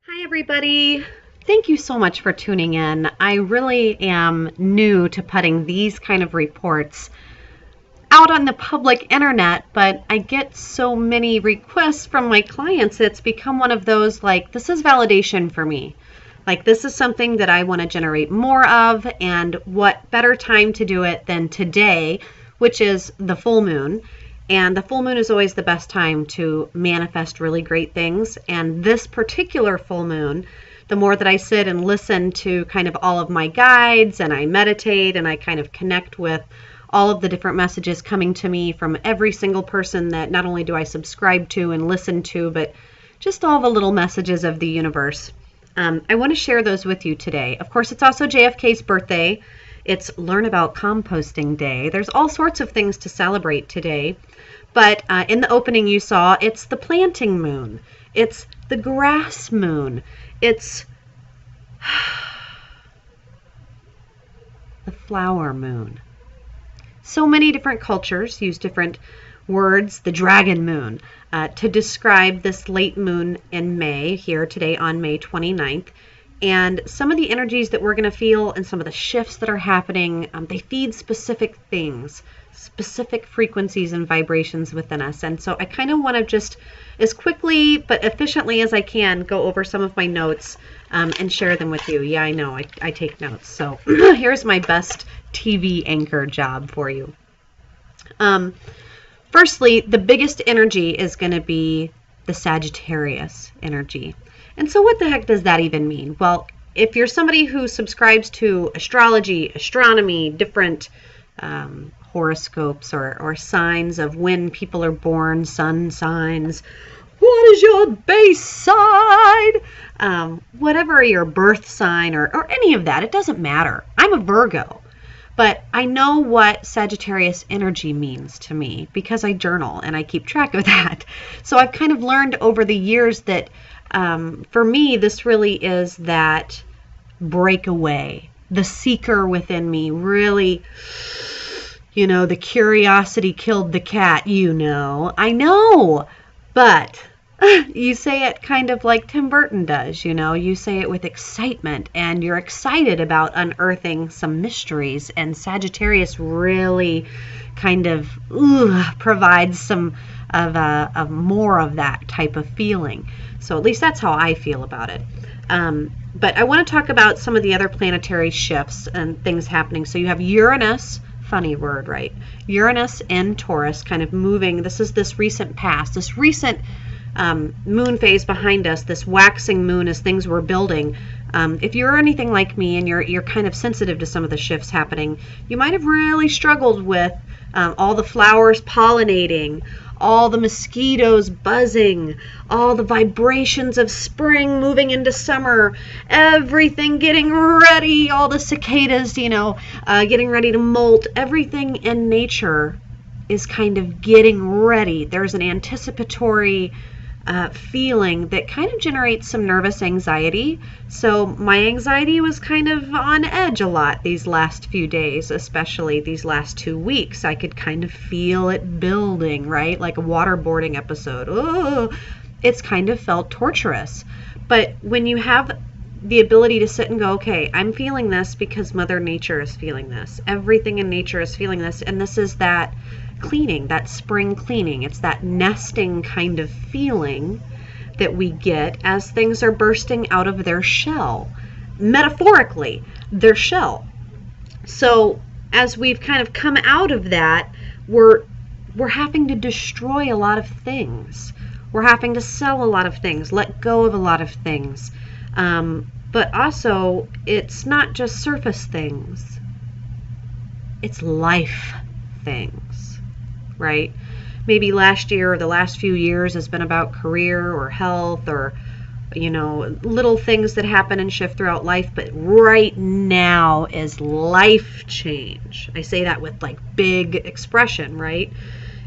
Hi, everybody. Thank you so much for tuning in. I really am new to putting these kind of reports out on the public internet, but I get so many requests from my clients. It's become one of those, like, this is validation for me. Like, this is something that I want to generate more of, and what better time to do it than today, which is the full moon. And the full moon is always the best time to manifest really great things. And this particular full moon, the more that I sit and listen to kind of all of my guides and I meditate and I kind of connect with all of the different messages coming to me from every single person that not only do I subscribe to and listen to, but just all the little messages of the universe. I want to share those with you today. Of course, it's also JFK's birthday. It's Learn About Composting Day. There's all sorts of things to celebrate today. But in the opening you saw, it's the planting moon. It's the grass moon. It's the flower moon. So many different cultures use different words, the dragon moon, to describe this late moon in May, here today on May 29th. And some of the energies that we're going to feel and some of the shifts that are happening, they feed specific things, specific frequencies and vibrations within us. And so I kind of want to just as quickly but efficiently as I can go over some of my notes and share them with you. Yeah, I know, I take notes. So here's my best TV anchor job for you. Firstly, the biggest energy is going to be the Sagittarius energy. And so what the heck does that even mean? Well, if you're somebody who subscribes to astrology, astronomy, different horoscopes or signs of when people are born, sun signs, what is your base sign? Whatever your birth sign or any of that, it doesn't matter. I'm a Virgo. But I know what Sagittarius energy means to me because I journal and I keep track of that. So I've kind of learned over the years that for me, this really is that breakaway. The seeker within me really, the curiosity killed the cat, I know, but you say it kind of like Tim Burton does, you say it with excitement and you're excited about unearthing some mysteries, and Sagittarius really kind of provides some of more of that type of feeling. So at least that's how I feel about it. But I want to talk about some of the other planetary shifts and things happening. So you have Uranus, funny word, right? Uranus in Taurus kind of moving. This is this recent past, this recent moon phase behind us, this waxing moon as things were building. If you're anything like me and you're kind of sensitive to some of the shifts happening, you might have really struggled with all the flowers pollinating, all the mosquitoes buzzing, all the vibrations of spring moving into summer, everything getting ready, all the cicadas, getting ready to molt. Everything in nature is kind of getting ready. There's an anticipatory feeling that kind of generates some nervous anxiety. So my anxiety was kind of on edge a lot these last few days, especially these last 2 weeks. I could kind of feel it building, right? Like a waterboarding episode. Oh, it's kind of felt torturous. But when you have the ability to sit and go, okay, I'm feeling this because Mother Nature is feeling this. Everything in nature is feeling this. And this is that cleaning, that spring cleaning. It's that nesting kind of feeling that we get as things are bursting out of their shell, metaphorically, their shell. So as we've kind of come out of that, we're having to destroy a lot of things. We're having to sell a lot of things, let go of a lot of things. But also, it's not just surface things. It's life things, right? Maybe last year or the last few years has been about career or health or, little things that happen and shift throughout life. But right now is life change. I say that with like big expression, right?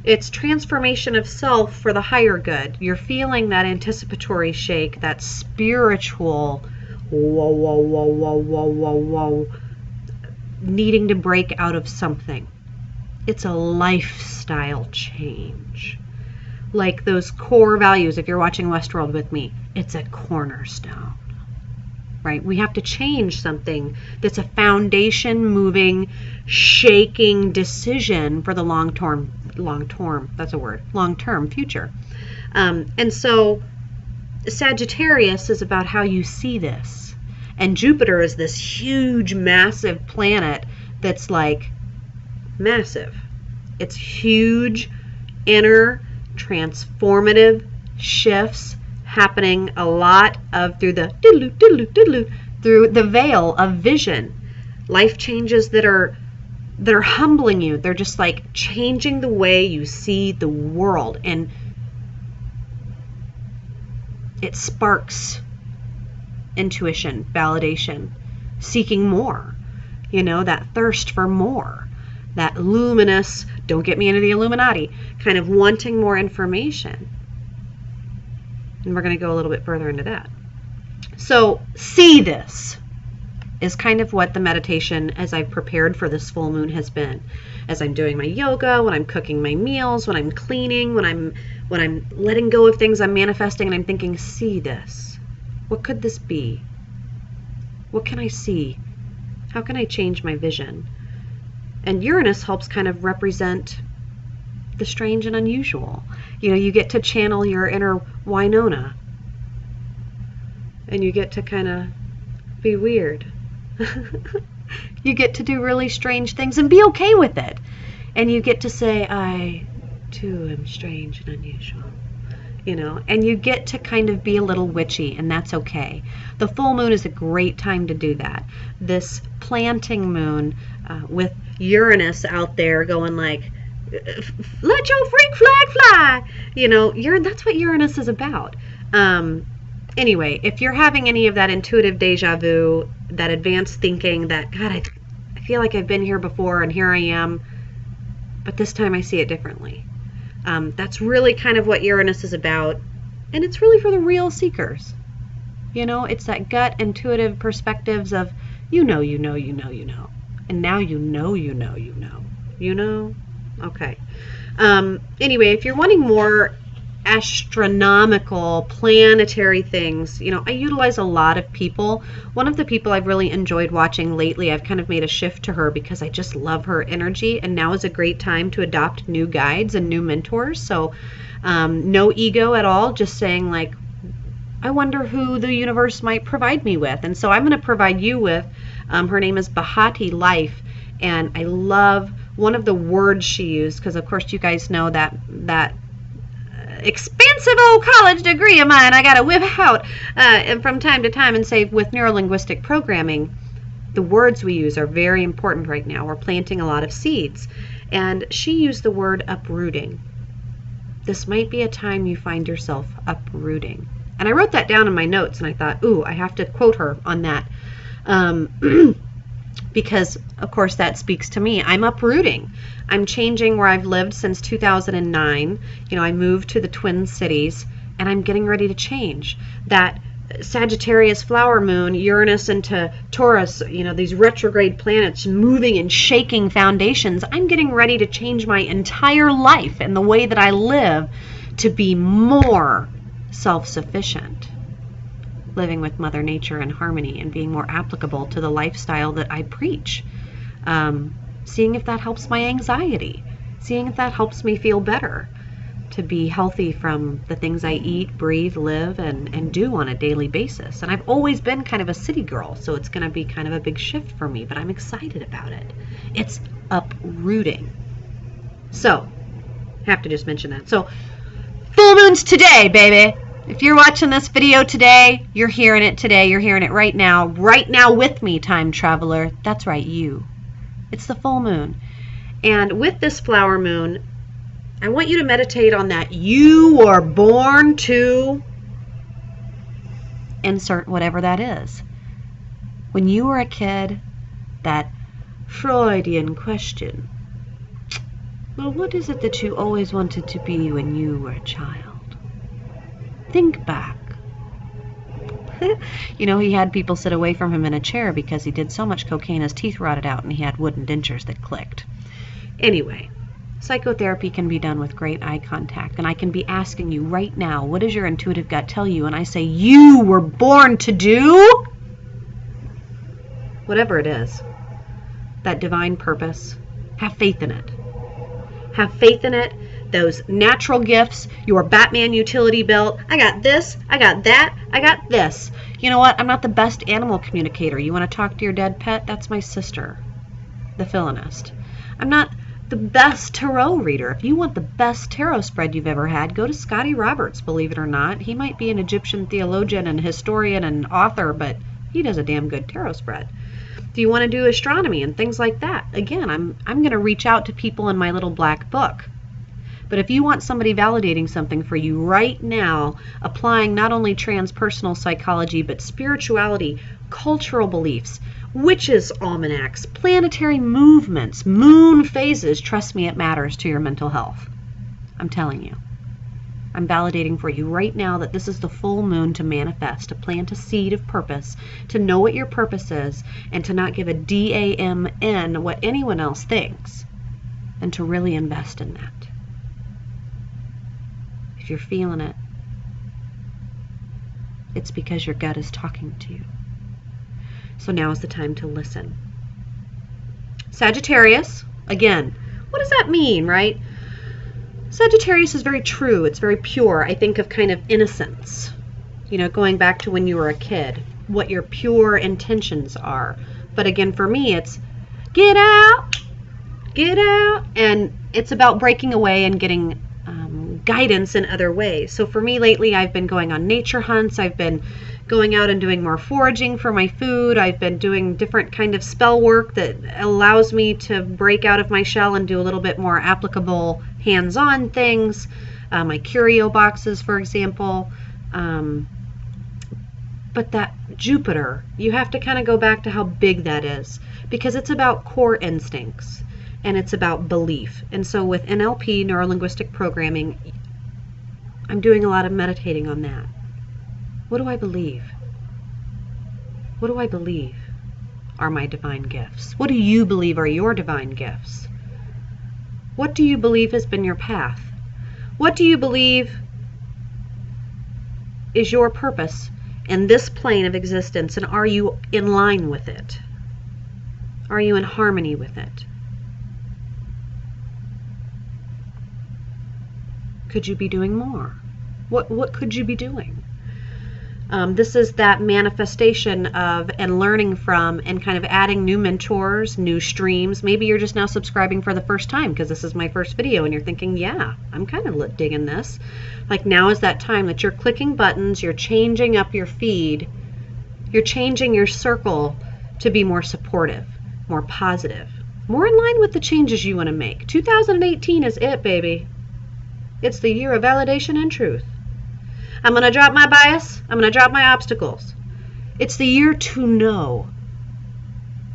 It's transformation of self for the higher good. You're feeling that anticipatory shake, that spiritual whoa, whoa, whoa, whoa, whoa, whoa, whoa, needing to break out of something. It's a lifestyle change. like those core values. If you're watching Westworld with me, it's a cornerstone, right? We have to change something that's a foundation moving, shaking decision for the long-term, that's a word, long-term future. And so Sagittarius is about how you see this. And Jupiter is this huge, massive planet that's like massive. It's huge, inner, transformative shifts happening a lot of through the diddle-oo, diddle-oo, diddle-oo, through the veil of vision. Life changes that are humbling you. They're just like changing the way you see the world, and it sparks intuition, validation, seeking more, you know, that thirst for more, that luminous, don't get me into the Illuminati, kind of wanting more information. And we're going to go a little bit further into that. So see this is kind of what the meditation as I've prepared for this full moon has been. As I'm doing my yoga, when I'm cooking my meals, when I'm cleaning, when I'm letting go of things I'm manifesting, and I'm thinking, see this. What could this be? What can I see? How can I change my vision? And Uranus helps kind of represent the strange and unusual. You know, you get to channel your inner Winona. And you get to kind of be weird. You get to do really strange things and be okay with it. And you get to say, I too am strange and unusual. You know, and you get to kind of be a little witchy, and that's okay. The full moon is a great time to do that. This planting moon with Uranus out there going like, let your freak flag fly. You know, that's what Uranus is about. Anyway, if you're having any of that intuitive deja vu, that advanced thinking, that, God, I feel like I've been here before and here I am, but this time I see it differently. That's really kind of what Uranus is about, and it's really for the real seekers. You know, it's that gut intuitive perspectives of you know, and now you know. Okay. Anyway, if you're wanting more astronomical, planetary things, you know, I utilize a lot of people. One of the people I've really enjoyed watching lately, I've kind of made a shift to her because I just love her energy, and now is a great time to adopt new guides and new mentors. So no ego at all, just saying like, I wonder who the universe might provide me with. And so I'm going to provide you with, her name is Bahati Life, and I love one of the words she used, because of course you guys know that expensive old college degree of mine I got to whip out from time to time and say, with neurolinguistic programming, the words we use are very important right now. We're planting a lot of seeds. And she used the word uprooting. This might be a time you find yourself uprooting. And I wrote that down in my notes, and I thought, ooh, I have to quote her on that. Because, of course, that speaks to me. I'm uprooting. I'm changing where I've lived since 2009. You know, I moved to the Twin Cities, and I'm getting ready to change. That Sagittarius flower moon, Uranus into Taurus, you know, these retrograde planets moving and shaking foundations. I'm getting ready to change my entire life and the way that I live to be more self-sufficient, living with Mother Nature in harmony and being more applicable to the lifestyle that I preach. Seeing if that helps my anxiety, seeing if that helps me feel better, to be healthy from the things I eat, breathe, live, and do on a daily basis. And I've always been kind of a city girl, so it's going to be kind of a big shift for me, but I'm excited about it. It's uprooting. So, have to just mention that. So, full moon's today, baby. If you're watching this video today, you're hearing it today. You're hearing it right now with me, time traveler. That's right, you. It's the full moon. And with this flower moon, I want you to meditate on that. You were born to insert whatever that is. When you were a kid, that Freudian question. Well, what is it that you always wanted to be when you were a child? Think back. You know, he had people sit away from him in a chair because he did so much cocaine his teeth rotted out and he had wooden dentures that clicked. Anyway, Psychotherapy can be done with great eye contact, and I can be asking you right now, what does your intuitive gut tell you? And I say, you were born to do whatever it is, that divine purpose. Have faith in it. Have faith in it. Those natural gifts, your Batman utility belt. I got this, I got that, I got this. You know what? I'm not the best animal communicator. You want to talk to your dead pet? That's my sister, the Philanist. I'm not the best tarot reader. If you want the best tarot spread you've ever had, go to Scotty Roberts, believe it or not. He might be an Egyptian theologian and historian and author, but he does a damn good tarot spread. Do you want to do astronomy and things like that? Again, I'm going to reach out to people in my little black book. But if you want somebody validating something for you right now, applying not only transpersonal psychology, but spirituality, cultural beliefs, witches' almanacs, planetary movements, moon phases, trust me, it matters to your mental health. I'm telling you. I'm validating for you right now that this is the full moon to manifest, to plant a seed of purpose, to know what your purpose is, and to not give a damn what anyone else thinks, and to really invest in that. If you're feeling it, it's because your gut is talking to you. So now is the time to listen. Sagittarius, again, what does that mean, right? Sagittarius is very true. It's very pure. I think of kind of innocence, you know, going back to when you were a kid, what your pure intentions are. But again, for me, it's get out, and it's about breaking away and getting guidance in other ways. So for me lately, I've been going on nature hunts. I've been going out and doing more foraging for my food. I've been doing different kind of spell work that allows me to break out of my shell and do a little bit more applicable hands-on things. My curio boxes, for example. But that Jupiter, you have to kind of go back to how big that is, because it's about core instincts and it's about belief. And so with NLP, neuro-linguistic programming, I'm doing a lot of meditating on that. What do I believe? What do I believe are my divine gifts? What do you believe are your divine gifts? What do you believe has been your path? What do you believe is your purpose in this plane of existence, and are you in line with it? Are you in harmony with it? Could you be doing more? What could you be doing? This is that manifestation of and learning from and kind of adding new mentors, new streams. Maybe you're just now subscribing for the first time because this is my first video and you're thinking, yeah, I'm kind of digging this. Like now is that time that you're clicking buttons, you're changing up your feed, you're changing your circle to be more supportive, more positive, more in line with the changes you want to make. 2018 is it, baby. It's the year of validation and truth. I'm going to drop my bias. I'm going to drop my obstacles. It's the year to know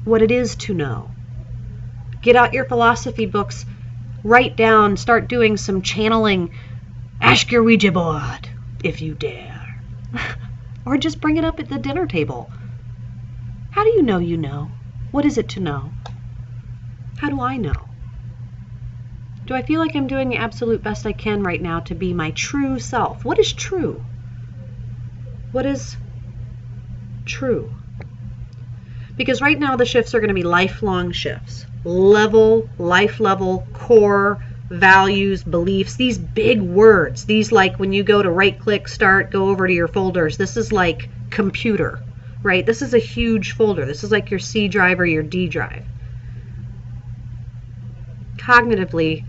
what it is to know. Get out your philosophy books. Write down. Start doing some channeling. Ask your Ouija board if you dare. Or just bring it up at the dinner table. How do you know you know? What is it to know? How do I know? Do I feel like I'm doing the absolute best I can right now to be my true self? What is true? What is true? Because right now the shifts are going to be lifelong shifts. Life level, core, values, beliefs, these big words. These like when you go to right click, start, go over to your folders. This is like computer, right? This is a huge folder. This is like your C drive or your D drive. Cognitively,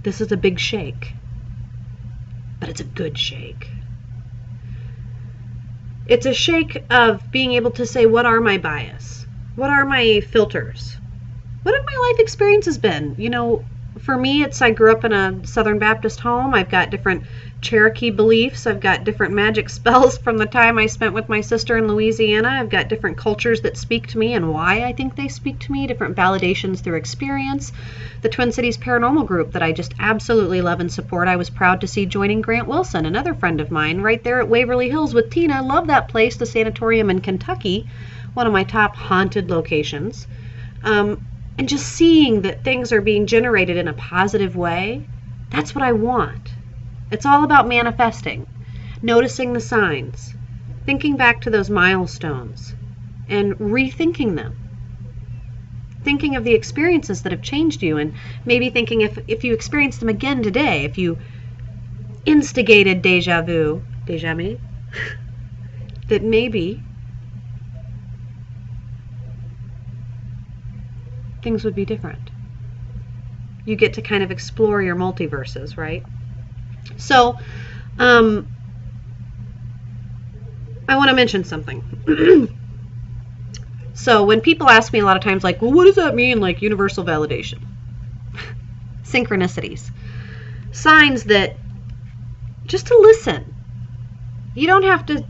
this is a big shake, but it's a good shake. It's a shake of being able to say, what are my bias? What are my filters? What have my life experiences been? You know, for me, I grew up in a Southern Baptist home. I've got different Cherokee beliefs. I've got different magic spells from the time I spent with my sister in Louisiana. I've got different cultures that speak to me and why I think they speak to me, different validations through experience. The Twin Cities Paranormal Group that I just absolutely love and support. I was proud to see joining Grant Wilson, another friend of mine, right there at Waverly Hills with Tina. Love that place, the sanatorium in Kentucky, one of my top haunted locations. and just seeing that things are being generated in a positive way, that's what I want. It's all about manifesting, noticing the signs, thinking back to those milestones, and rethinking them. Thinking of the experiences that have changed you, and maybe thinking if you experience them again today, if you instigated deja vu, that maybe things would be different. You get to kind of explore your multiverses, right? So, I want to mention something. So when people ask me a lot of times, like, well, what does that mean, like universal validation? Synchronicities. Signs that, just to listen. You don't have to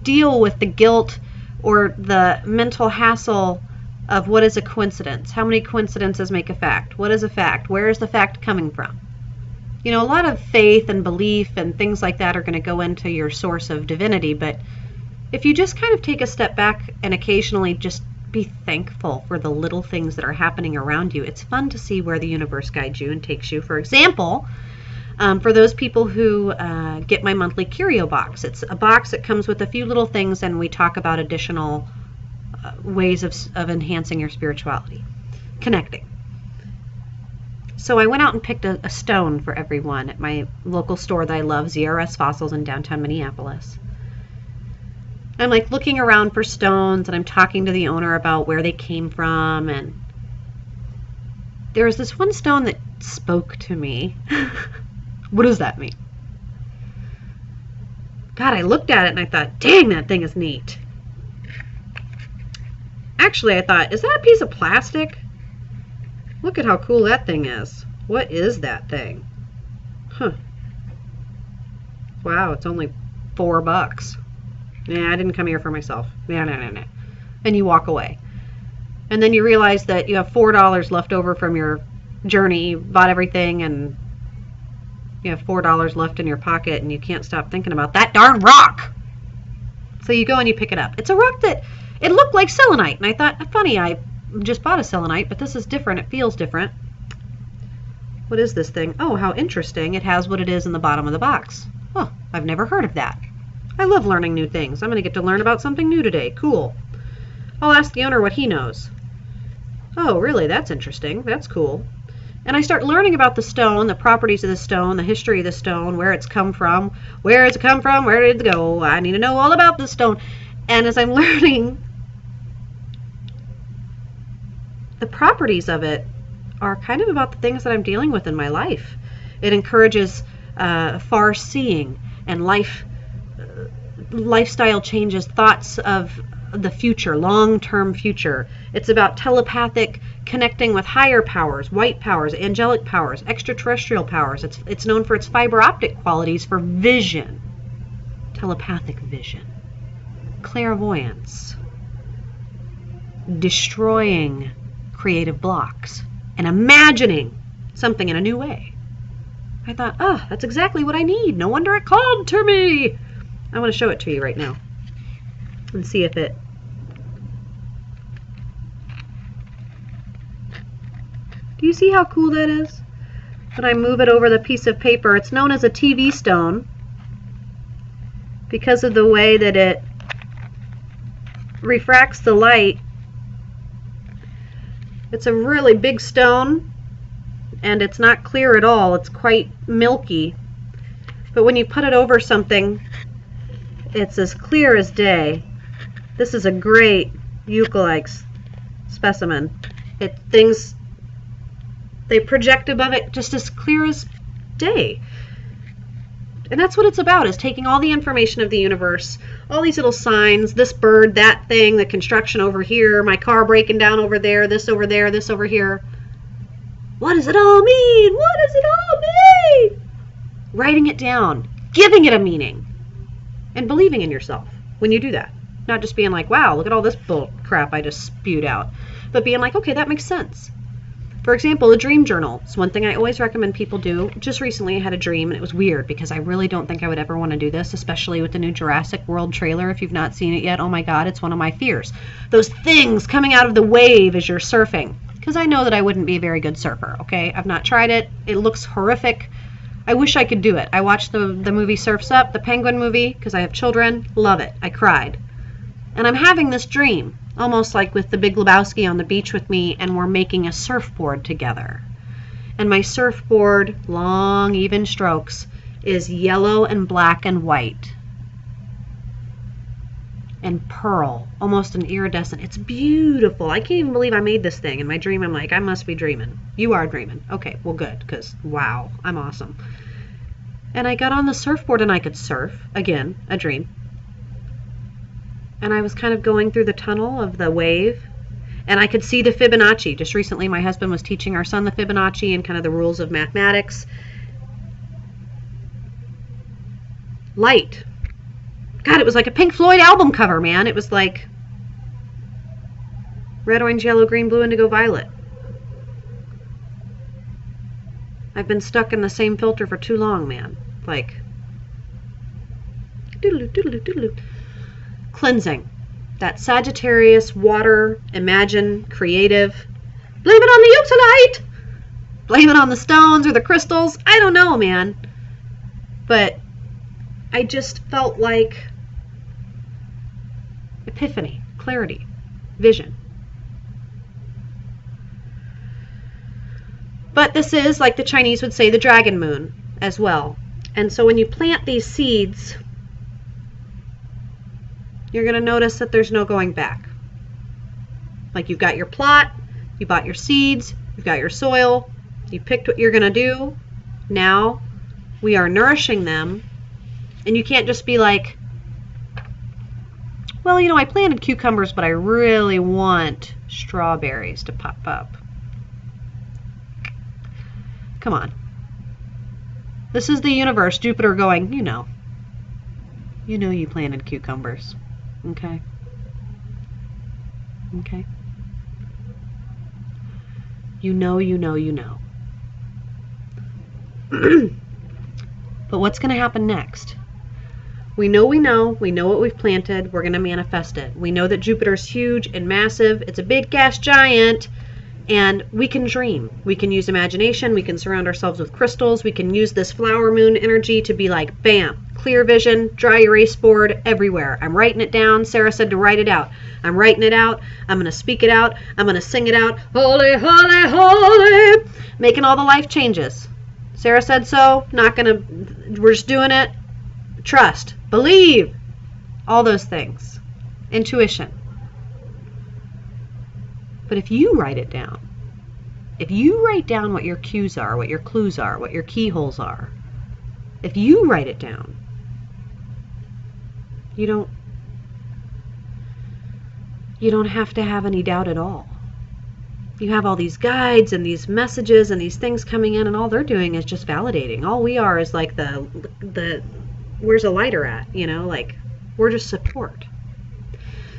deal with the guilt or the mental hassle of what is a coincidence. How many coincidences make a fact? What is a fact? Where is the fact coming from? You know, a lot of faith and belief and things like that are going to go into your source of divinity, but if you just kind of take a step back and occasionally just be thankful for the little things that are happening around you, it's fun to see where the universe guides you and takes you. For example, for those people who get my monthly CURIO box, it's a box that comes with a few little things, and we talk about additional ways of enhancing your spirituality, connecting. So I went out and picked a stone for everyone at my local store that I love, ZRS Fossils in downtown Minneapolis. I'm like looking around for stones, and I'm talking to the owner about where they came from, and there was this one stone that spoke to me. What does that mean? God, I looked at it and I thought, dang, that thing is neat. Actually, I thought, is that a piece of plastic? Look at how cool that thing is. What is that thing? Huh. Wow, it's only $4. Yeah, I didn't come here for myself. No. And you walk away. And then you realize that you have $4 left over from your journey. You bought everything, and you have $4 left in your pocket, and you can't stop thinking about that darn rock. So you go and you pick it up. It's a rock that, it looked like selenite. And I thought, funny, I just bought a selenite, but this is different. It feels different. What is this thing? Oh, how interesting. It has what it is in the bottom of the box. Oh, I've never heard of that. I love learning new things. I'm going to get to learn about something new today. Cool. I'll ask the owner what he knows. Oh, really? That's interesting. That's cool. And I start learning about the stone, the properties of the stone, the history of the stone, where it's come from, where it's come from, where did it go. I need to know all about the stone. And as I'm learning, the properties of it are kind of about the things that I'm dealing with in my life. It encourages far seeing and lifestyle changes, thoughts of the future, long-term future. It's about telepathic connecting with higher powers, white powers, angelic powers, extraterrestrial powers. It's known for its fiber optic qualities for vision, telepathic vision, clairvoyance, destroying creative blocks, and imagining something in a new way. I thought, oh, that's exactly what I need. No wonder it called to me. I want to show it to you right now and see if it... Do you see how cool that is? When I move it over the piece of paper, it's known as a TV stone because of the way that it refracts the light. It's a really big stone, and it's not clear at all. It's quite milky. But when you put it over something, it's as clear as day. This is a great eucalyptus specimen. They project above it just as clear as day. And that's what it's about, is taking all the information of the universe, all these little signs, this bird, that thing, the construction over here, my car breaking down over there, this over there, this over here. What does it all mean? What does it all mean? Writing it down, giving it a meaning, and believing in yourself when you do that. Not just being like, wow, look at all this bull crap I just spewed out, but being like, okay, that makes sense. For example, a dream journal is one thing I always recommend people do. Just recently I had a dream, and it was weird because I really don't think I would ever want to do this, especially with the new Jurassic World trailer. If you've not seen it yet, oh my God, it's one of my fears. Those things coming out of the wave as you're surfing. because I know that I wouldn't be a very good surfer, okay? I've not tried it. It looks horrific. I wish I could do it. I watched the movie Surf's Up, the Penguin movie, because I have children. Love it. I cried. And I'm having this dream, almost like with the Big Lebowski on the beach with me, and we're making a surfboard together. And my surfboard, long, even strokes, is yellow and black and white. And pearl, almost an iridescent. It's beautiful. I can't even believe I made this thing. In my dream, I'm like, I must be dreaming. You are dreaming. Okay, well, good, because, wow, I'm awesome. And I got on the surfboard and I could surf. Again, a dream. And I was kind of going through the tunnel of the wave. And I could see the Fibonacci. Just recently, my husband was teaching our son the Fibonacci and kind of the rules of mathematics. Light. God, it was like a Pink Floyd album cover, man. It was like red, orange, yellow, green, blue, indigo, violet. I've been stuck in the same filter for too long, man. Like, doodaloo, doodaloo, doodaloo. Cleansing. That Sagittarius, water, imagine, creative. Blame it on the Euxalite! Blame it on the stones or the crystals. I don't know, man. But I just felt like epiphany, clarity, vision. But this is, like the Chinese would say, the dragon moon as well. And so when you plant these seeds, you're going to notice that there's no going back. Like you've got your plot, you bought your seeds, you've got your soil, you picked what you're going to do. Now we are nourishing them. And you can't just be like, well, you know, I planted cucumbers, but I really want strawberries to pop up. Come on. This is the universe, Jupiter going, you know you planted cucumbers. Okay? Okay? You know. But what's going to happen next? We know what we've planted, we're going to manifest it. We know that Jupiter's huge and massive, it's a big gas giant, and we can dream. We can use imagination, we can surround ourselves with crystals, we can use this flower moon energy to be like, bam, clear vision, dry erase board, everywhere. I'm writing it down. Sarah said to write it out. I'm writing it out, I'm going to speak it out, I'm going to sing it out, holy, holy, holy, making all the life changes. Sarah said so, we're just doing it. Trust, believe, all those things. Intuition. But if you write it down, if you write down what your cues are, what your clues are, what your keyholes are, if you write it down, you don't have to have any doubt at all. You have all these guides and these messages and these things coming in, and all they're doing is just validating. All we are is like the where's a lighter at, like we're just support.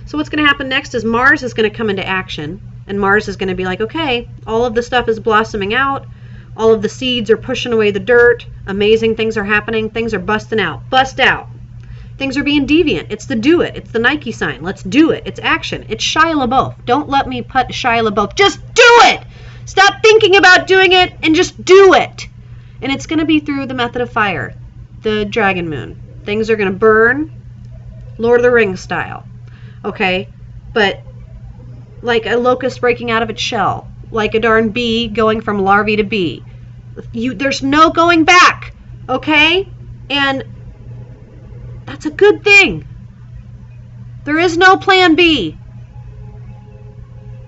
So what's going to happen next is Mars is going to come into action, and Mars is going to be like, okay, all of the stuff is blossoming out, all of the seeds are pushing away the dirt, amazing things are happening, things are busting out, bust out. Things are being deviant. It's the do it. It's the Nike sign. Let's do it. It's action. It's Shia LaBeouf. Don't let me put Shia LaBeouf. Just do it! Stop thinking about doing it and just do it! And it's going to be through the method of fire. The dragon moon. Things are going to burn, Lord of the Rings style. Okay? But like a locust breaking out of its shell. Like a darn bee going from larvae to bee. There's no going back. Okay? And that's a good thing. There is no plan B.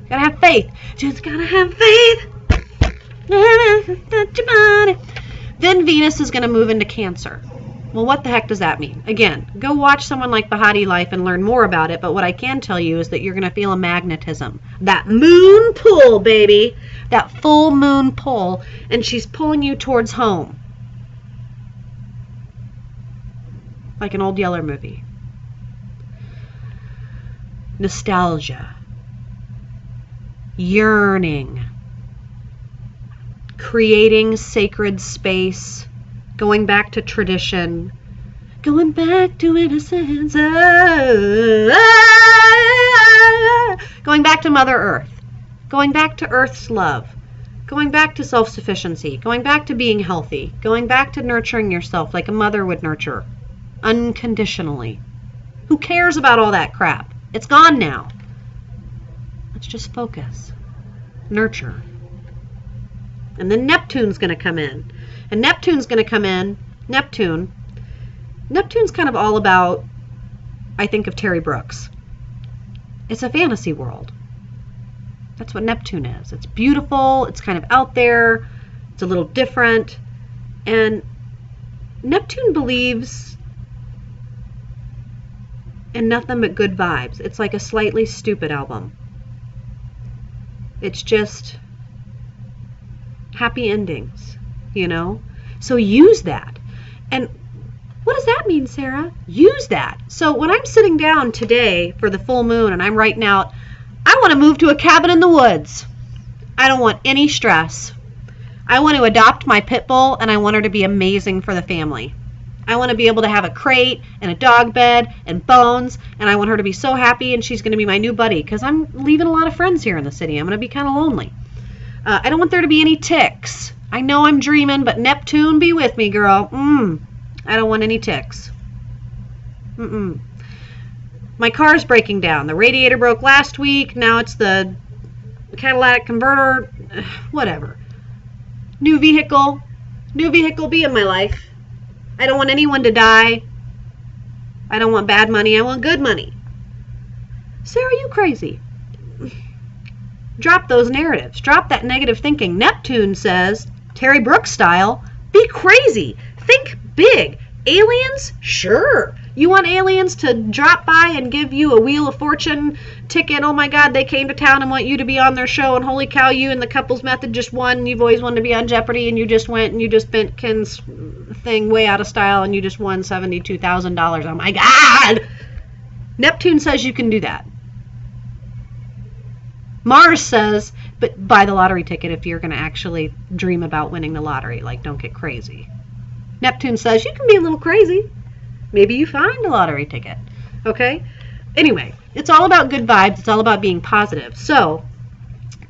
Gotta have faith. Just gotta have faith. Then Venus is going to move into Cancer. Well, what the heck does that mean? Again, go watch someone like Bahati Life and learn more about it, but what I can tell you is that you're going to feel a magnetism. That moon pull, baby. That full moon pull, and she's pulling you towards home. Like an old Yeller movie. Nostalgia. Yearning. Creating sacred space. Going back to tradition. Going back to innocence. Going back to Mother Earth. going back to Earth's love, going back to self-sufficiency, going back to being healthy, going back to nurturing yourself like a mother would nurture, unconditionally. Who cares about all that crap? It's gone now. Let's just focus. Nurture. And then Neptune's going to come in. And Neptune's going to come in. Neptune's kind of all about, I think of Terry Brooks. It's a fantasy world. That's what Neptune is. It's beautiful. It's kind of out there. It's a little different. And Neptune believes in nothing but good vibes. It's like a slightly stupid album. It's just happy endings, you know? So use that. And what does that mean, Sarah? Use that. So when I'm sitting down today for the full moon and I'm writing out, I want to move to a cabin in the woods. I don't want any stress. I want to adopt my pit bull and I want her to be amazing for the family. I want to be able to have a crate and a dog bed and bones, and I want her to be so happy, and she's going to be my new buddy because I'm leaving a lot of friends here in the city. I'm going to be kind of lonely. I don't want there to be any ticks. I know I'm dreaming, but Neptune, be with me, girl. I don't want any ticks. My car's breaking down. The radiator broke last week. Now it's the catalytic converter. Whatever. New vehicle. New vehicle be in my life. I don't want anyone to die. I don't want bad money. I want good money. Sarah, you crazy. Drop those narratives. Drop that negative thinking. Neptune says, Terry Brooks style, be crazy. Think big. Aliens? Sure. You want aliens to drop by and give you a Wheel of Fortune ticket? Oh my God, they came to town and want you to be on their show, and holy cow, you and the couples method just won. You've always wanted to be on Jeopardy, and you just went and you just bent Ken's thing way out of style and you just won $72,000. Oh my God! Neptune says you can do that. Mars says, but buy the lottery ticket if you're going to actually dream about winning the lottery. Like, don't get crazy. Neptune says you can be a little crazy. Maybe you find a lottery ticket. Okay? Anyway, it's all about good vibes. It's all about being positive. So,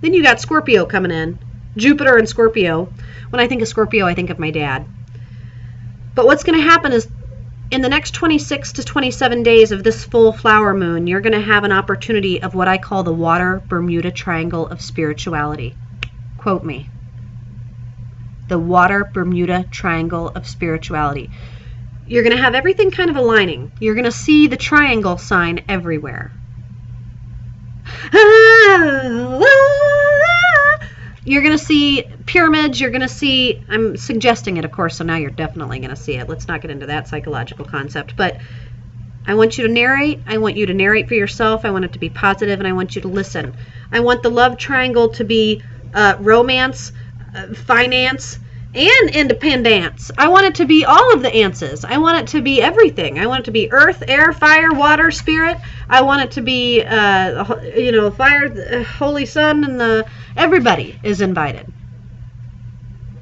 then you got Scorpio coming in. Jupiter and Scorpio. When I think of Scorpio, I think of my dad. But what's going to happen is in the next 26 to 27 days of this full flower moon, you're going to have an opportunity of what I call the Water Bermuda Triangle of spirituality. Quote me. The Water Bermuda Triangle of spirituality. You're going to have everything kind of aligning. You're going to see the triangle sign everywhere. You're going to see pyramids. You're going to see, I'm suggesting it, of course, so now you're definitely going to see it. Let's not get into that psychological concept. But I want you to narrate. I want you to narrate for yourself. I want it to be positive, and I want you to listen. I want the love triangle to be romance, finance, and independence. I want it to be all of the answers. I want it to be everything. I want it to be earth, air, fire, water, spirit. I want it to be, fire, the Holy Sun, and everybody is invited.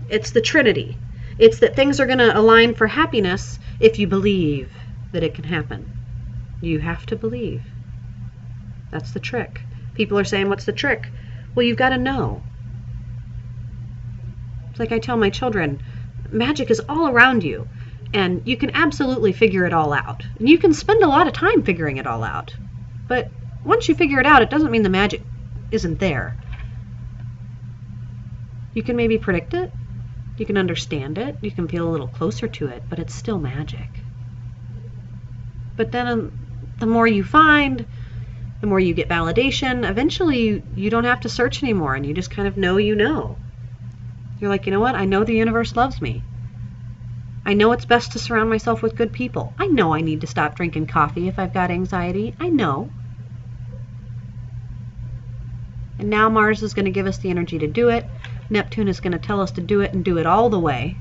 It's the Trinity. It's that things are going to align for happiness if you believe that it can happen. You have to believe. That's the trick. People are saying, what's the trick? Well, you've got to know. Like I tell my children, magic is all around you, and you can absolutely figure it all out. And you can spend a lot of time figuring it all out. But once you figure it out, it doesn't mean the magic isn't there. You can maybe predict it. You can understand it. You can feel a little closer to it, but it's still magic. But then the more you find, the more you get validation, eventually you don't have to search anymore, and you just kind of know you know. You're like, you know what? I know the universe loves me. I know it's best to surround myself with good people. I know I need to stop drinking coffee if I've got anxiety. I know. And now Mars is going to give us the energy to do it. Neptune is going to tell us to do it and do it all the way.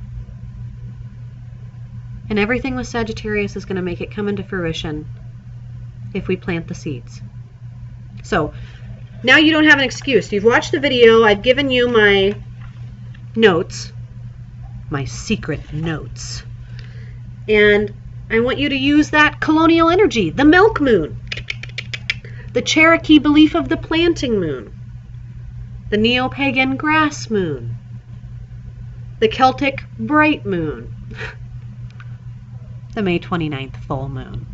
And everything with Sagittarius is going to make it come into fruition if we plant the seeds. So, now you don't have an excuse. You've watched the video. I've given you my notes, my secret notes, and I want you to use that colonial energy, the milk moon, the Cherokee belief of the planting moon. the neo-pagan grass moon, the Celtic bright moon, the May 29th full moon.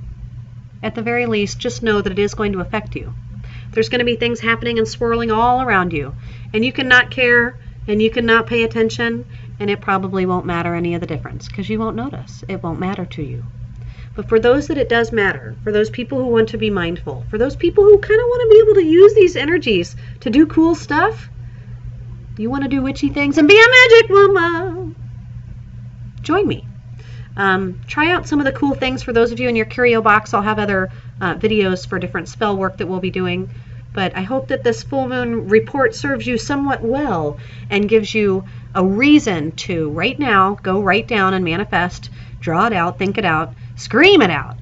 At the very least, just know that it is going to affect you. There's going to be things happening and swirling all around you, and you cannot care, and you cannot pay attention, and it probably won't matter any of the difference because you won't notice. It won't matter to you. But for those that it does matter, for those people who want to be mindful, for those people who kind of want to be able to use these energies to do cool stuff, you want to do witchy things and be a magic woman, join me. Try out some of the cool things. For those of you in your curio box, I'll have other videos for different spell work that we'll be doing. But I hope that this full moon report serves you somewhat well and gives you a reason to, right now, go write down and manifest, draw it out, think it out, scream it out,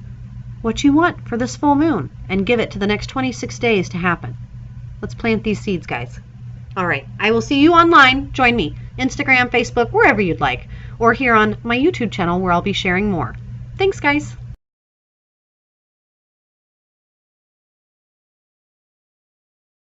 what you want for this full moon, and give it to the next 26 days to happen. Let's plant these seeds, guys. All right, I will see you online. Join me, Instagram, Facebook, wherever you'd like, or here on my YouTube channel where I'll be sharing more. Thanks, guys.